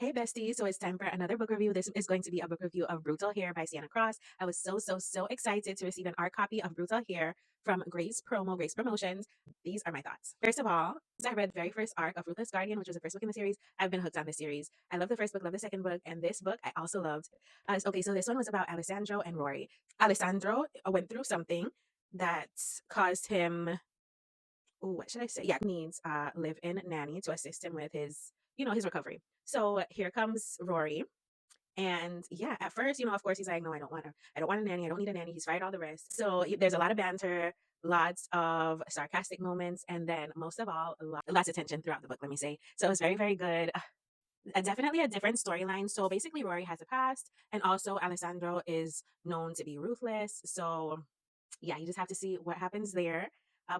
Hey besties, so it's time for another book review. This is going to be a book review of Brutal Heir by Sienna Cross. I was so excited to receive an art copy of Brutal Heir from Grace Promotions. These are my thoughts. First of all, I read the very first arc of Ruthless Guardian, which was the first book in the series. I've been hooked on this series. I love the first book, love the second book, and this book I also loved. Okay, so this one was about Alessandro and Rory. Alessandro went through something that caused him, what should I say? Yeah, needs live-in nanny to assist him with his recovery. So here comes Rory. And yeah, at first, of course, he's like, no, I don't want a nanny. I don't need a nanny. He's fired all the rest. So there's a lot of banter, lots of sarcastic moments, and then most of all, lots of tension throughout the book, let me say. So it's very good. Definitely a different storyline. So basically, Rory has a past, and also Alessandro is known to be ruthless. So yeah, you just have to see what happens there.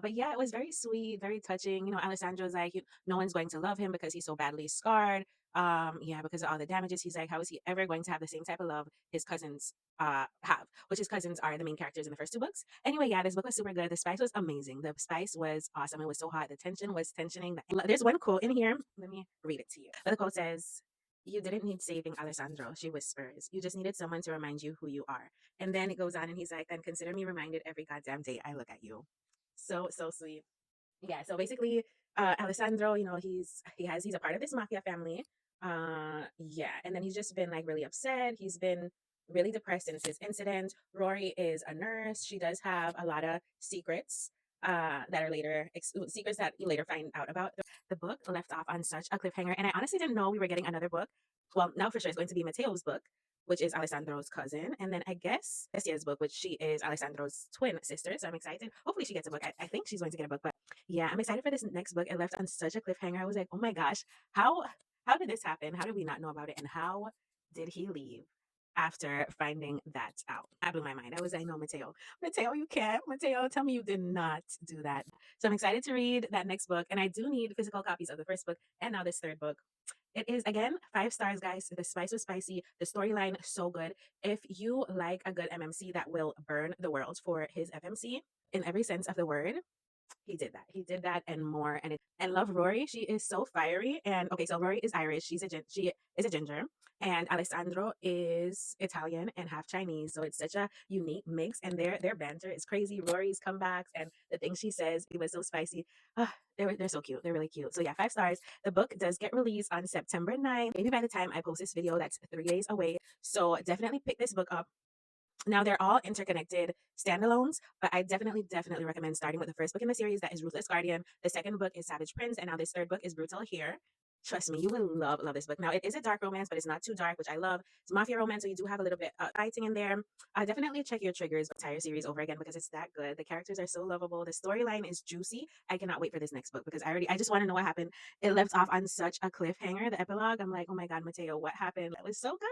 But yeah, it was very sweet, very touching. Alessandro's like, no one's going to love him because he's so badly scarred. Yeah, because of all the damages. He's like, how is he ever going to have the same type of love his cousins have? Which his cousins are the main characters in the first two books. Anyway, yeah, this book was super good. The spice was amazing. The spice was awesome. It was so hot. The tension was tensioning. There's one quote in here. Let me read it to you. But the quote says, "You didn't need saving, Alessandro," she whispers. "You just needed someone to remind you who you are." And then it goes on and he's like, "Then consider me reminded every goddamn day I look at you." So sweet. Yeah, so basically, Alessandro, he's a part of this mafia family. Yeah, and then he's just been like really upset. He's been really depressed since his incident. Rory is a nurse. She does have a lot of secrets that are secrets that you later find out about. The book left off on such a cliffhanger, and I honestly didn't know we were getting another book. Well, now for sure it's going to be Mateo's book, which is Alessandro's cousin, and then I guess Bestia's book, which she is Alessandro's twin sister. So I'm excited. Hopefully she gets a book. I think she's going to get a book, but yeah, I'm excited for this next book. It left on such a cliffhanger. I was like, oh my gosh, how did this happen? How did we not know about it? And how did he leave after finding that out? That blew my mind. I was like, no, Mateo, you can't. Mateo, tell me you did not do that. So I'm excited to read that next book, and I do need physical copies of the first book and now this third book. It is again 5 stars, guys. The spice was spicy. The storyline so good. If you like a good MMC that will burn the world for his FMC in every sense of the word, he did that. He did that and more. And love Rory. She is so fiery. And okay, so Rory is Irish. She is a ginger, and Alessandro is Italian and half Chinese. So it's such a unique mix. And their banter is crazy. Rory's comebacks and the things she says, it was so spicy. They're so cute. They're really cute. So yeah, 5 stars. The book does get released on September 9th. Maybe by the time I post this video, that's 3 days away. So definitely pick this book up. Now they're all interconnected standalones, but I definitely recommend starting with the first book in the series, that is Ruthless Guardian. The second book is Savage Prince, and now this third book is Brutal Heir. Trust me, you will love this book. Now it is a dark romance, but it's not too dark, which I love. It's mafia romance, so you do have a little bit fighting in there. Definitely check your triggers entire series over again because it's that good. The characters are so lovable. The storyline is juicy. I cannot wait for this next book because I just want to know what happened. It left off on such a cliffhanger. The epilogue, I'm like, oh my god, Mateo, what happened? That was so good.